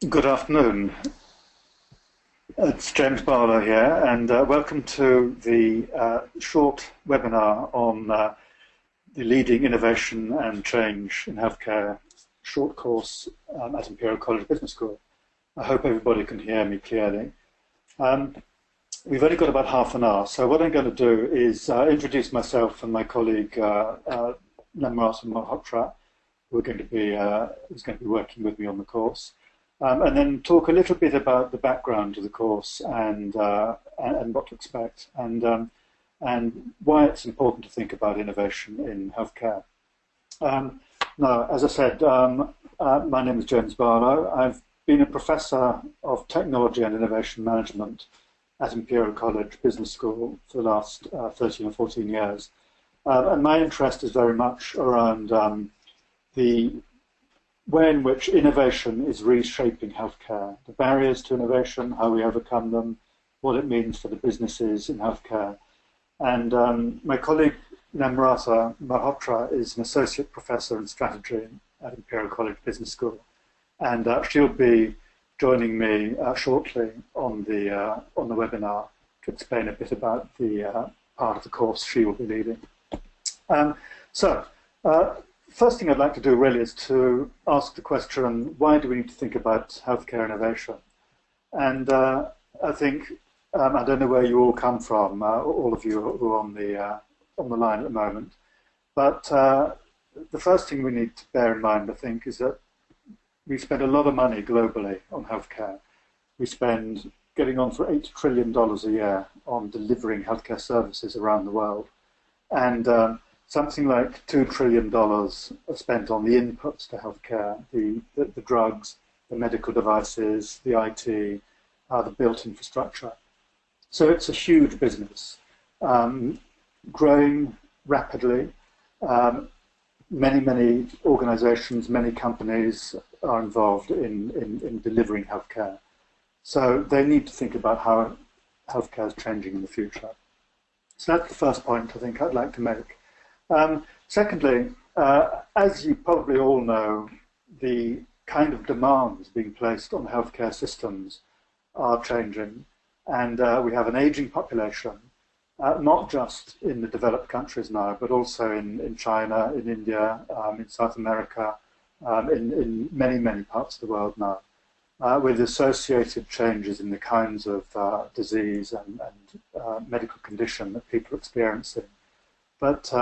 Good afternoon. It's James Barlow here, and welcome to the short webinar on the Leading Innovation and Change in Healthcare short course at Imperial College Business School. I hope everybody can hear me clearly. We've only got about half an hour, so what I'm going to do is introduce myself and my colleague Namrata Malhotra, who's going to be working with me on the course. And then talk a little bit about the background of the course and what to expect and why it's important to think about innovation in healthcare. Now, as I said, my name is James Barlow. I've been a professor of technology and innovation management at Imperial College Business School for the last 13 or 14 years. And my interest is very much around the way in which innovation is reshaping healthcare, the barriers to innovation, how we overcome them, what it means for the businesses in healthcare. And my colleague Namrata Malhotra is an associate professor in strategy at Imperial College Business School, and she'll be joining me shortly on the webinar to explain a bit about the part of the course she will be leading. First thing I'd like to do really is to ask the question, why do we need to think about healthcare innovation? And I think, I don't know where you all come from, all of you who are on the line at the moment, but the first thing we need to bear in mind, I think, is that we spend a lot of money globally on healthcare. We spend getting on for $8 trillion a year on delivering healthcare services around the world. And something like $2 trillion are spent on the inputs to healthcare, the drugs, the medical devices, the IT, the built infrastructure. So it's a huge business, growing rapidly. Many organizations, many companies are involved in delivering healthcare. So they need to think about how healthcare is changing in the future. So that's the first point I think I'd like to make. Secondly, as you probably all know, the kind of demands being placed on healthcare systems are changing, and we have an aging population, not just in the developed countries now, but also in China, in India, in South America, in many parts of the world now, with associated changes in the kinds of disease and medical condition that people are experiencing. But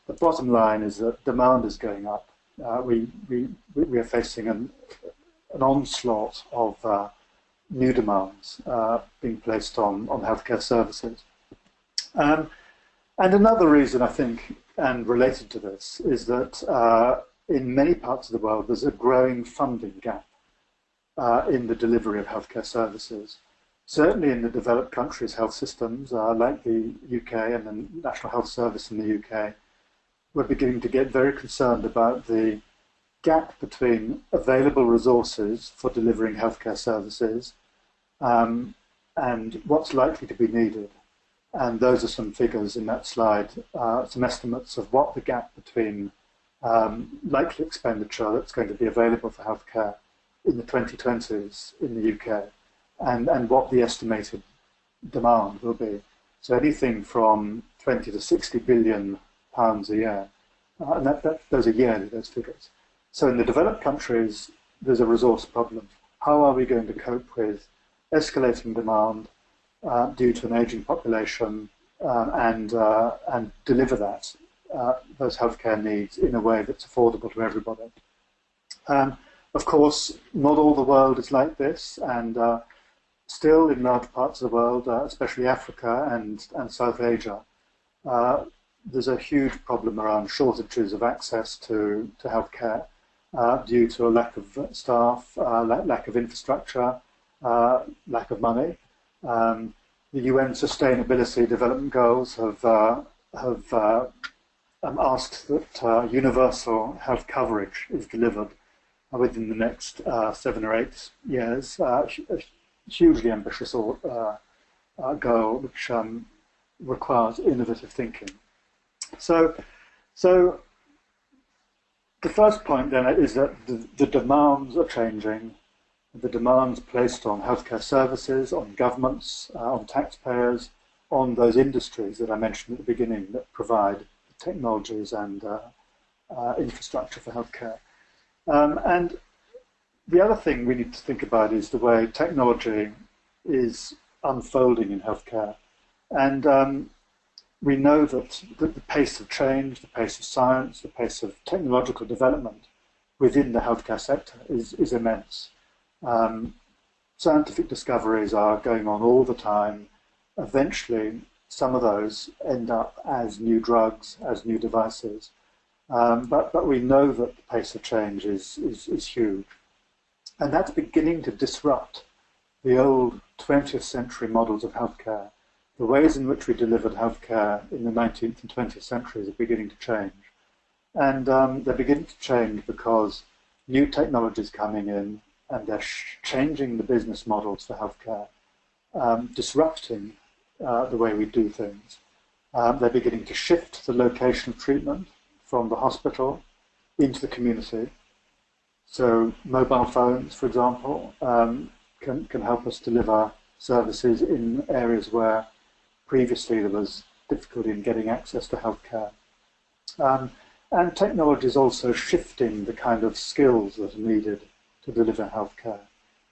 the bottom line is that demand is going up. We are facing an onslaught of new demands being placed on healthcare services. And another reason, I think, and related to this, is that in many parts of the world there's a growing funding gap in the delivery of healthcare services. Certainly in the developed countries' health systems, like the UK and the National Health Service in the UK, we're beginning to get very concerned about the gap between available resources for delivering healthcare services and what's likely to be needed. And those are some figures in that slide, some estimates of what the gap between likely expenditure that's going to be available for healthcare in the 2020s in the UK and what the estimated demand will be. So anything from 20 to 60 billion pounds a year, and those are yearly, those figures. So in the developed countries, there's a resource problem. How are we going to cope with escalating demand due to an aging population and deliver those healthcare needs in a way that's affordable to everybody? Of course, not all the world is like this, and still in large parts of the world, especially Africa and South Asia, there's a huge problem around shortages of access to healthcare due to a lack of staff, lack of infrastructure, lack of money. The UN Sustainability Development Goals have asked that universal health coverage is delivered within the next 7 or 8 years. A hugely ambitious goal, which requires innovative thinking. So the first point then is that the demands are changing, the demands placed on healthcare services, on governments, on taxpayers, on those industries that I mentioned at the beginning that provide technologies and infrastructure for healthcare. And the other thing we need to think about is the way technology is unfolding in healthcare. And we know that the pace of change, the pace of science, the pace of technological development within the healthcare sector is immense. Scientific discoveries are going on all the time. Eventually, some of those end up as new drugs, as new devices. But we know that the pace of change is huge. And that's beginning to disrupt the old 20th century models of healthcare. The ways in which we delivered healthcare in the 19th and 20th centuries are beginning to change. And they're beginning to change because new technologies coming in, and they're changing the business models for healthcare, disrupting the way we do things. They're beginning to shift the location of treatment from the hospital into the community. So mobile phones, for example, can help us deliver services in areas where previously there was difficulty in getting access to healthcare. And technology is also shifting the kind of skills that are needed to deliver healthcare,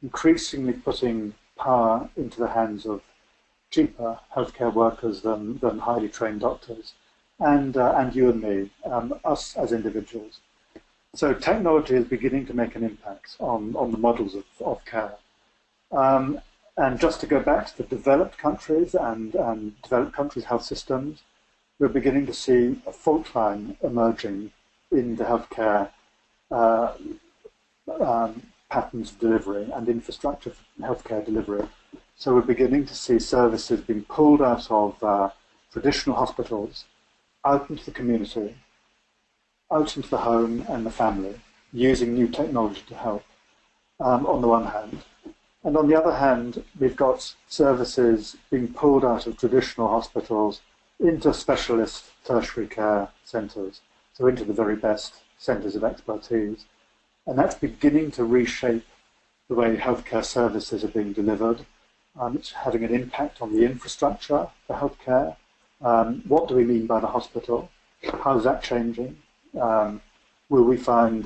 increasingly putting power into the hands of cheaper healthcare workers than highly trained doctors, and you and me, us as individuals. So technology is beginning to make an impact on the models of care. And just to go back to the developed countries and developed countries' health systems, we're beginning to see a fault line emerging in the healthcare patterns of delivery and infrastructure for healthcare delivery. So we're beginning to see services being pulled out of traditional hospitals, out into the community, out into the home and the family, using new technology to help, on the one hand. And on the other hand, we've got services being pulled out of traditional hospitals into specialist tertiary care centres, so into the very best centres of expertise. And that's beginning to reshape the way healthcare services are being delivered. It's having an impact on the infrastructure for healthcare. What do we mean by the hospital? How is that changing? Will we find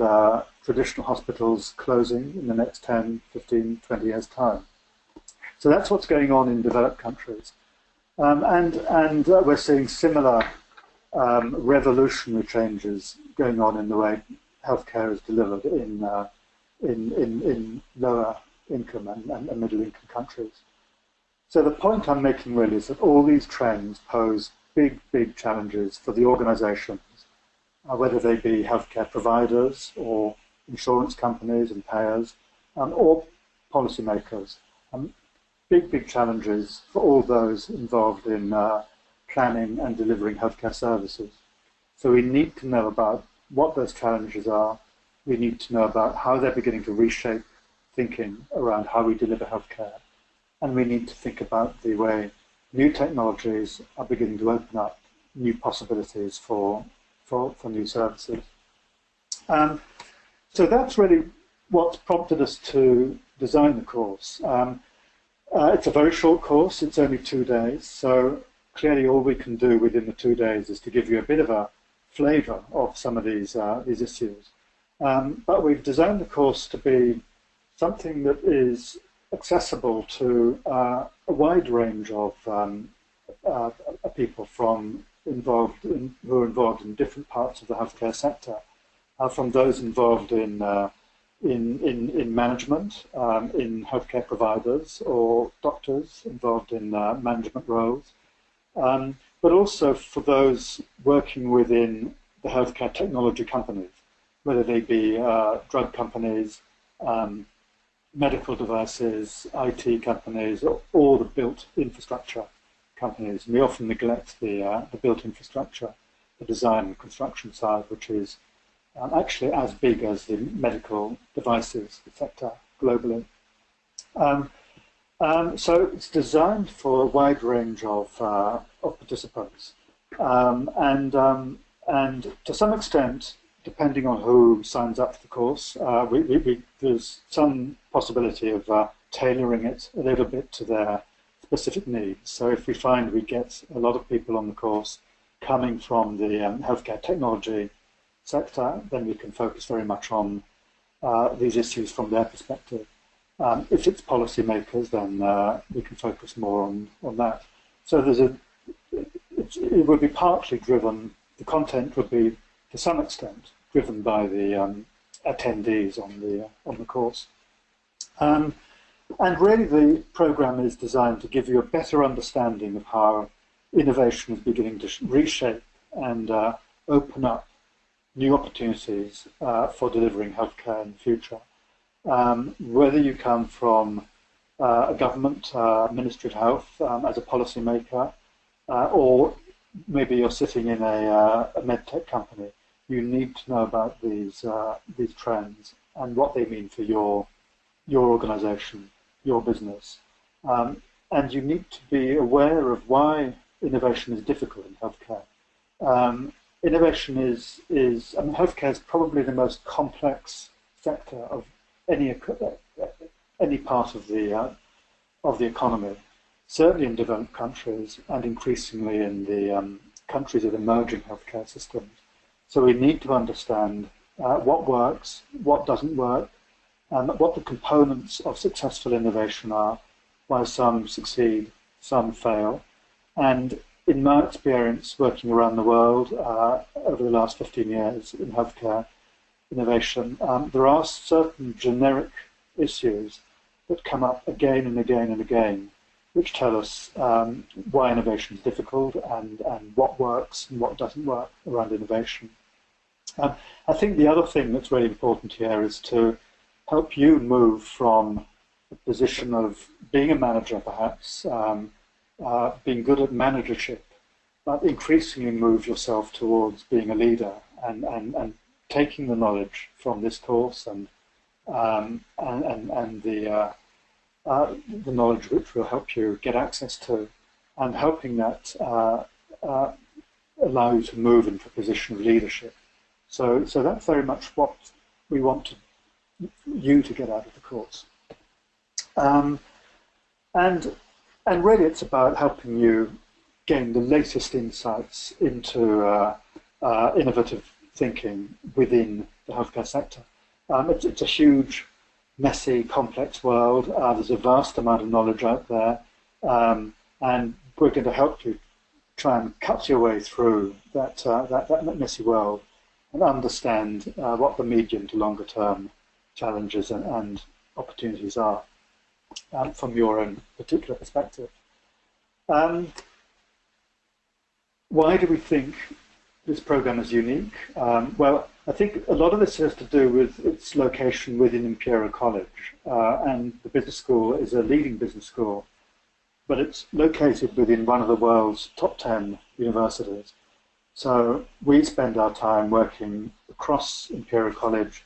traditional hospitals closing in the next 10, 15, 20 years' time? So that's what's going on in developed countries. And we're seeing similar revolutionary changes going on in the way healthcare is delivered in lower income and middle income countries. So the point I'm making really is that all these trends pose big, big challenges for the organizations, whether they be healthcare providers or insurance companies and payers, or policymakers. Big, big challenges for all those involved in planning and delivering healthcare services. So we need to know about what those challenges are. We need to know about how they're beginning to reshape thinking around how we deliver healthcare. And we need to think about the way new technologies are beginning to open up new possibilities for new services. So that's really what's prompted us to design the course. It's a very short course, it's only 2 days, so clearly all we can do within the 2 days is to give you a bit of a flavour of some of these issues. But we've designed the course to be something that is accessible to a wide range of people who are involved in different parts of the healthcare sector, from those involved in management, in healthcare providers or doctors involved in management roles, but also for those working within the healthcare technology companies, whether they be drug companies, medical devices, IT companies, or the built infrastructure companies. And we often neglect the built infrastructure, the design and construction side, which is actually as big as the medical devices sector globally. So it's designed for a wide range of participants. And to some extent, depending on who signs up for the course, there's some possibility of tailoring it a little bit to their specific needs. So if we find we get a lot of people on the course coming from the healthcare technology sector, then we can focus very much on these issues from their perspective. If it's policymakers, then we can focus more on that. So it would be partly driven, the content would be to some extent driven by the attendees on the course. And really the program is designed to give you a better understanding of how innovation is beginning to reshape and open up new opportunities for delivering healthcare in the future. Whether you come from a government, Ministry of Health as a policymaker, or maybe you're sitting in a medtech company, you need to know about these trends and what they mean for your organization, your business. And you need to be aware of why innovation is difficult in healthcare. Innovation healthcare is probably the most complex sector of any part of the economy. Certainly in developed countries and increasingly in the countries with emerging healthcare systems. So we need to understand what works, what doesn't work, and what the components of successful innovation are, why some succeed, some fail. And in my experience working around the world over the last 15 years in healthcare innovation, there are certain generic issues that come up again and again and again, which tell us why innovation is difficult and what works and what doesn't work around innovation. I think the other thing that's really important here is to help you move from a position of being a manager, perhaps, being good at managership, but increasingly move yourself towards being a leader and taking the knowledge from this course and the knowledge which will help you get access to, and helping that allow you to move into a position of leadership. So that's very much what we want you to get out of the course. And really it's about helping you gain the latest insights into innovative thinking within the healthcare sector. It's a huge, messy, complex world. There's a vast amount of knowledge out there, and we're going to help you try and cut your way through that messy world and understand what the medium to longer term challenges and opportunities are from your own particular perspective. Why do we think this program is unique? Well, I think a lot of this has to do with its location within Imperial College, and the business school is a leading business school, but it's located within one of the world's top 10 universities. So we spend our time working across Imperial College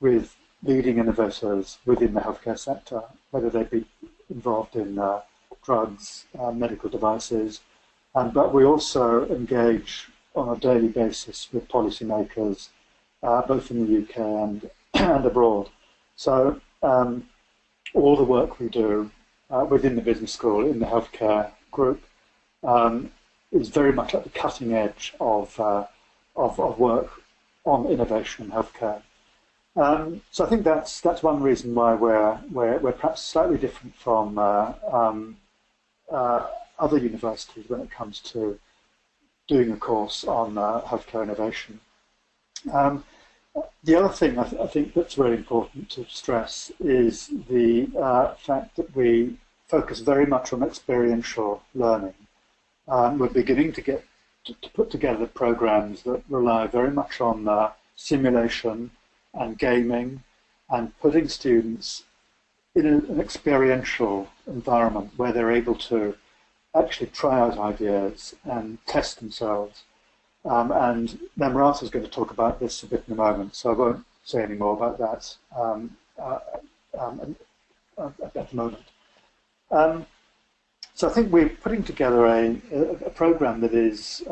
with leading innovators within the healthcare sector, whether they be involved in drugs, medical devices, but we also engage on a daily basis with policymakers, both in the UK and abroad. So all the work we do within the business school, in the healthcare group, is very much at the cutting edge of work on innovation in healthcare. So I think that's one reason why we're perhaps slightly different from other universities when it comes to doing a course on healthcare innovation. The other thing I think that's really important to stress is the fact that we focus very much on experiential learning. We're beginning to put together programs that rely very much on simulation and gaming and putting students in an experiential environment where they're able to actually try out ideas and test themselves. And Namrata is going to talk about this a bit in a moment, so I won't say any more about that at the moment. So I think we're putting together a program that is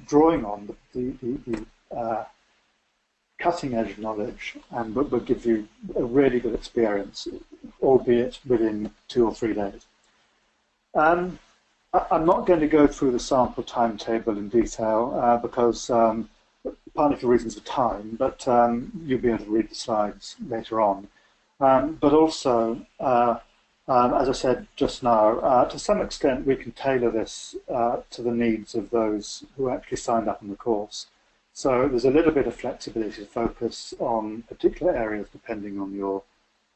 drawing on the cutting-edge knowledge and will give you a really good experience, albeit within 2 or 3 days. I'm not going to go through the sample timetable in detail because partly for reasons of time, but you'll be able to read the slides later on. But also, as I said just now, to some extent we can tailor this to the needs of those who actually signed up in the course. So there's a little bit of flexibility to focus on particular areas depending on your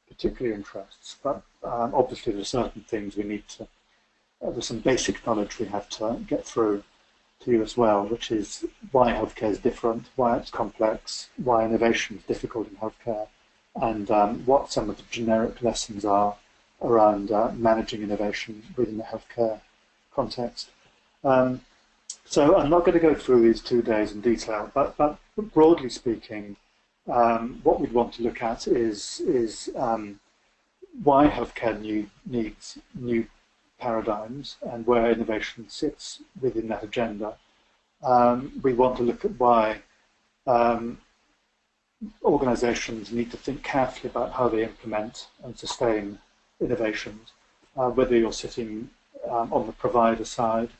particular interests. But obviously there are certain things we need to, there's some basic knowledge we have to get through to you as well, which is why healthcare is different, why it's complex, why innovation is difficult in healthcare, and what some of the generic lessons are around managing innovation within the healthcare context. So I'm not going to go through these 2 days in detail, but broadly speaking, what we'd want to look at is why healthcare needs new paradigms and where innovation sits within that agenda. We want to look at why organizations need to think carefully about how they implement and sustain innovations, whether you're sitting on the provider side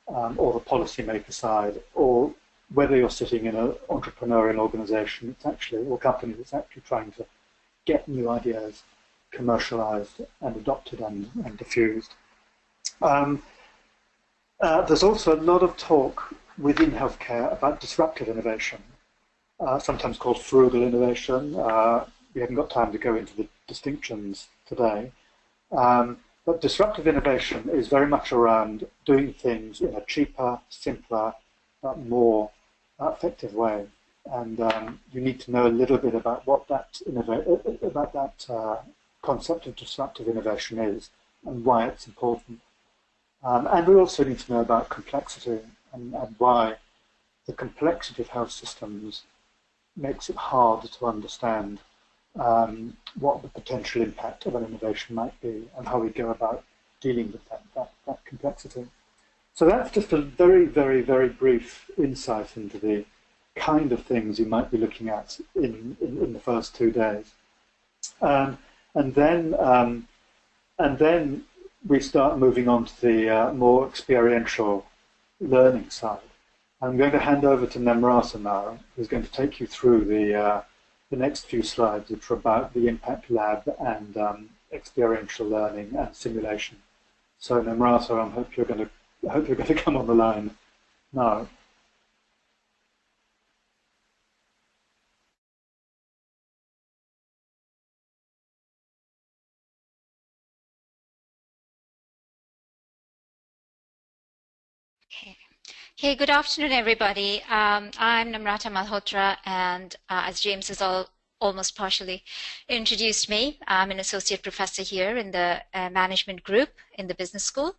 or the policymaker side, or whether you're sitting in an entrepreneurial organization or company that's actually trying to get new ideas commercialized and adopted and diffused. There's also a lot of talk within healthcare about disruptive innovation, sometimes called frugal innovation. We haven't got time to go into the distinctions today. But disruptive innovation is very much around doing things in a cheaper, simpler, more effective way. And you need to know a little bit about what that concept of disruptive innovation is and why it's important. And we also need to know about complexity and why the complexity of health systems makes it hard to understand what the potential impact of an innovation might be and how we go about dealing with that complexity. So that's just a very, very, very brief insight into the kind of things you might be looking at in the first 2 days. And then we start moving on to the more experiential learning side. I'm going to hand over to Namrata now, who's going to take you through the next few slides, which are about the Impact Lab and experiential learning and simulation. So Namrata, I hope you're going to come on the line now. Okay. Hey, good afternoon, everybody. I'm Namrata Malhotra, and as James has almost partially introduced me, I'm an associate professor here in the management group in the business school.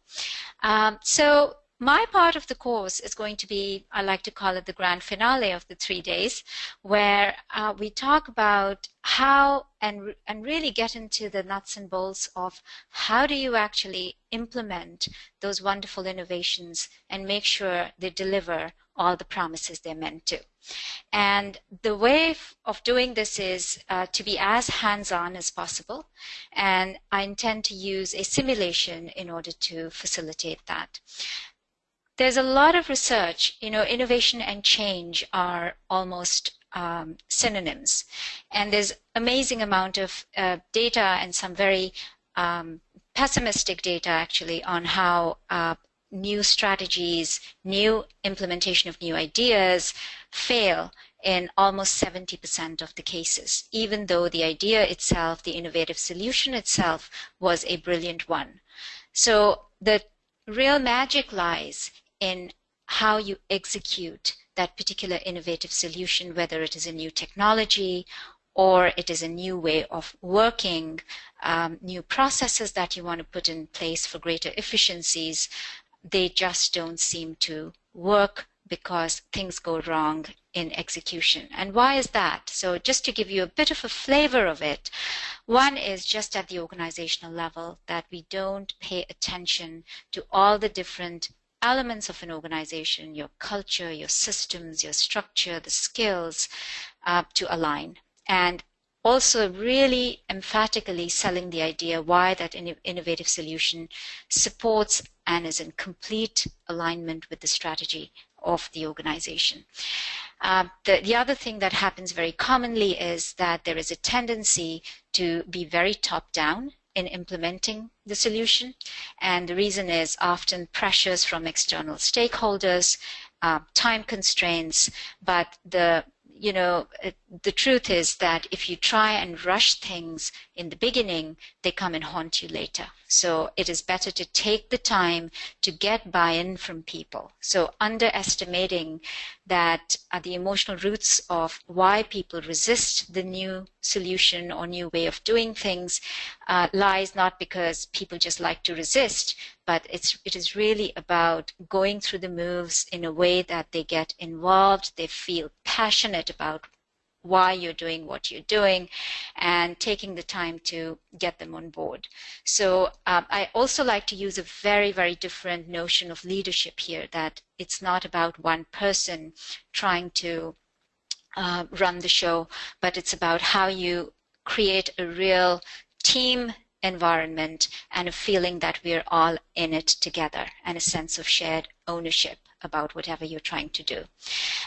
So my part of the course is going to be, I like to call it the grand finale of the 3 days, where we talk about how and really get into the nuts and bolts of how do you actually implement those wonderful innovations and make sure they deliver all the promises they're meant to. And the way of doing this is to be as hands-on as possible, and I intend to use a simulation in order to facilitate that. There's a lot of research, innovation and change are almost synonyms, and there's amazing amount of data and some very pessimistic data actually on how new strategies, new implementation of new ideas fail in almost 70% of the cases, even though the idea itself, the innovative solution itself, was a brilliant one. So the real magic lies in how you execute that particular innovative solution, whether it is a new technology or it is a new way of working, new processes that you want to put in place for greater efficiencies. They just don't seem to work because things go wrong in execution. And why is that? So just to give you a bit of a flavor of it, one is just at the organizational level that we don't pay attention to all the different elements of an organization, your culture, your systems, your structure, the skills, to align. And also really emphatically selling the idea why that innovative solution supports and is in complete alignment with the strategy of the organization. The other thing that happens very commonly is that there is a tendency to be very top-down in implementing the solution. And the reason is often pressures from external stakeholders, time constraints, but the truth is that if you try and rush things in the beginning, they come and haunt you later. So it is better to take the time to get buy-in from people. So underestimating that the emotional roots of why people resist the new solution or new way of doing things lies not because people just like to resist, but it is really about going through the moves in a way that they get involved, they feel passionate about why you're doing what you're doing, and taking the time to get them on board. So I also like to use a very, very different notion of leadership here, that it's not about one person trying to run the show, but it's about how you create a real team environment and a feeling that we're all in it together and a sense of shared ownership about whatever you're trying to do.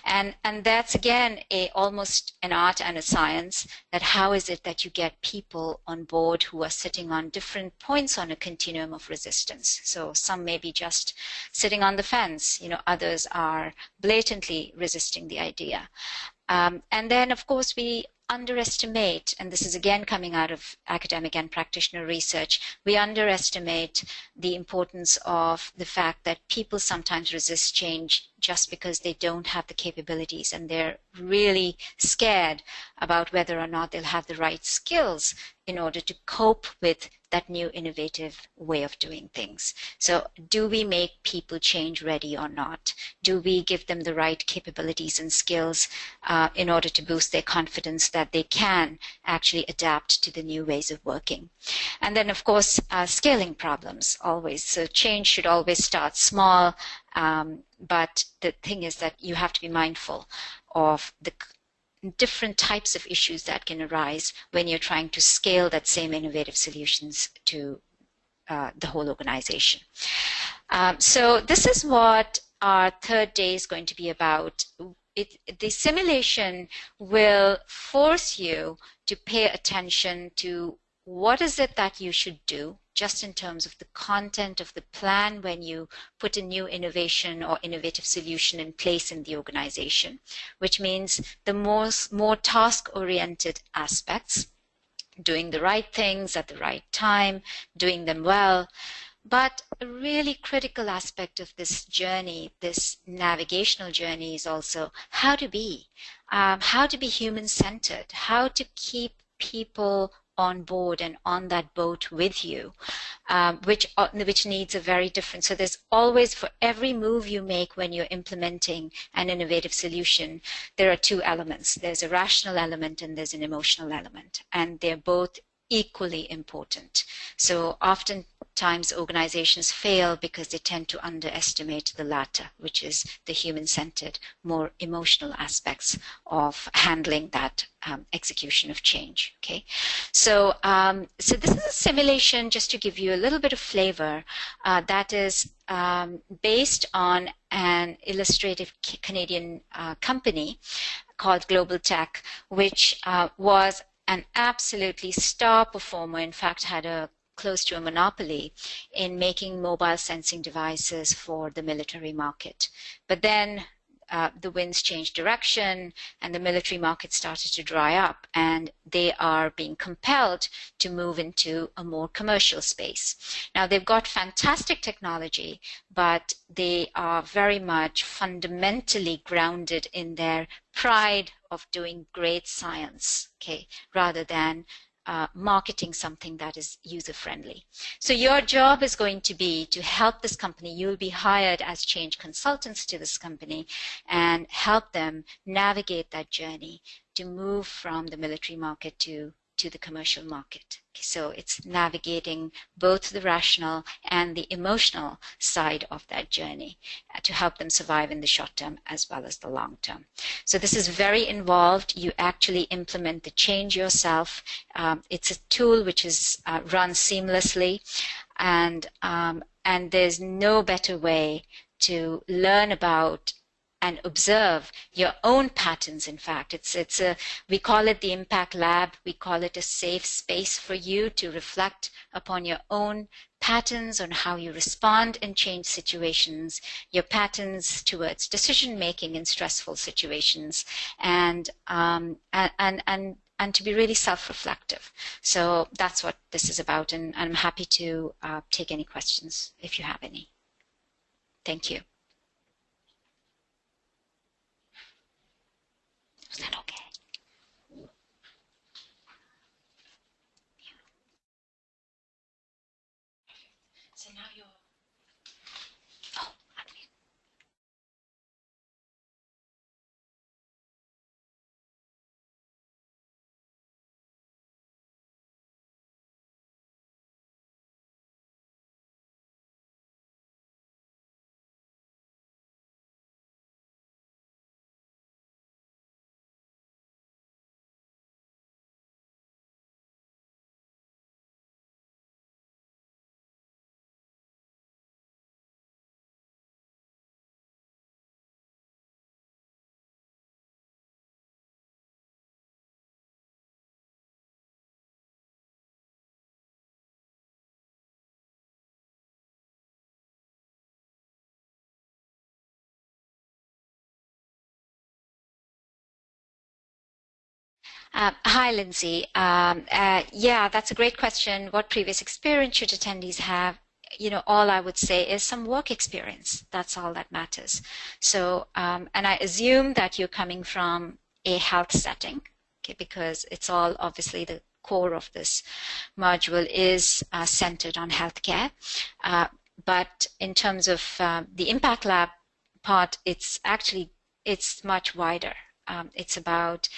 And that's again almost an art and a science, that how is it that you get people on board who are sitting on different points on a continuum of resistance. So some may be just sitting on the fence, others are blatantly resisting the idea. And then of course we underestimate, and this is again coming out of academic and practitioner research, we underestimate the importance of the fact that people sometimes resist change just because they don't have the capabilities, and they're really scared about whether or not they'll have the right skills in order to cope with that new innovative way of doing things. So do we make people change ready or not? Do we give them the right capabilities and skills in order to boost their confidence that they can actually adapt to the new ways of working? And then of course scaling problems always. So change should always start small, but the thing is that you have to be mindful of the different types of issues that can arise when you're trying to scale that same innovative solutions to the whole organization. So this is what our third day is going to be about. The simulation will force you to pay attention to what is it that you should do, just in terms of the content of the plan when you put a new innovation or innovative solution in place in the organization, which means the more task-oriented aspects, doing the right things at the right time, doing them well. But a really critical aspect of this journey, this navigational journey, is also how to be human-centered, how to keep people on board and on that boat with you, which needs a very different. So there's always, for every move you make when you're implementing an innovative solution, there are two elements. There's a rational element and there's an emotional element, and they're both equally important. So oftentimes organizations fail because they tend to underestimate the latter, which is the human-centered, more emotional aspects of handling that execution of change. Okay, so so this is a simulation just to give you a little bit of flavor that is based on an illustrative Canadian company called Global Tech, which was an absolutely star performer, in fact had close to a monopoly in making mobile sensing devices for the military market. But then the winds changed direction and the military market started to dry up, and they are being compelled to move into a more commercial space. Now they've got fantastic technology, but they are very much fundamentally grounded in their pride of doing great science, okay, rather than marketing something that is user-friendly. So your job is going to be to help this company. You'll be hired as change consultants to this company and help them navigate that journey to move from the military market to to the commercial market. So it's navigating both the rational and the emotional side of that journey to help them survive in the short term as well as the long term. So this is very involved. You actually implement the change yourself. It's a tool which is run seamlessly, and there's no better way to learn about and observe your own patterns. In fact, we call it the Impact Lab. We call it a safe space for you to reflect upon your own patterns on how you respond in change situations, your patterns towards decision making in stressful situations, and to be really self-reflective. So that's what this is about, and I'm happy to take any questions if you have any. Thank you. Is that okay? So now you're... Oh, unmute. Hi, Lindsay. Yeah, that's a great question. What previous experience should attendees have? You know, all I would say is some work experience. That's all that matters. So, and I assume that you're coming from a health setting, okay, because it's all obviously the core of this module is centered on healthcare. But in terms of the Impact Lab part, it's much wider. It's about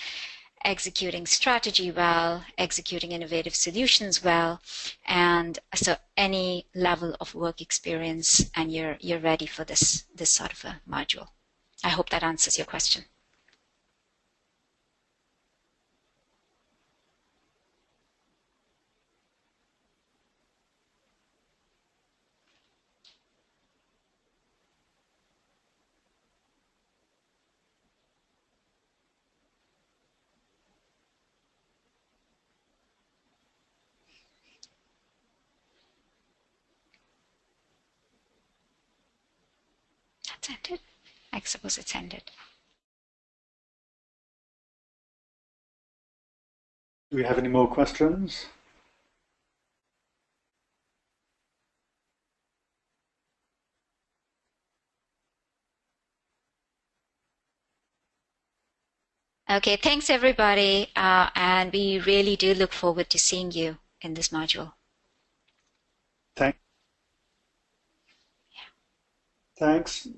executing strategy well, executing innovative solutions well, and so any level of work experience, and you're ready for this sort of a module. I hope that answers your question. That's ended. I suppose it's ended. Do we have any more questions? Okay, thanks everybody, and we really do look forward to seeing you in this module. Thanks.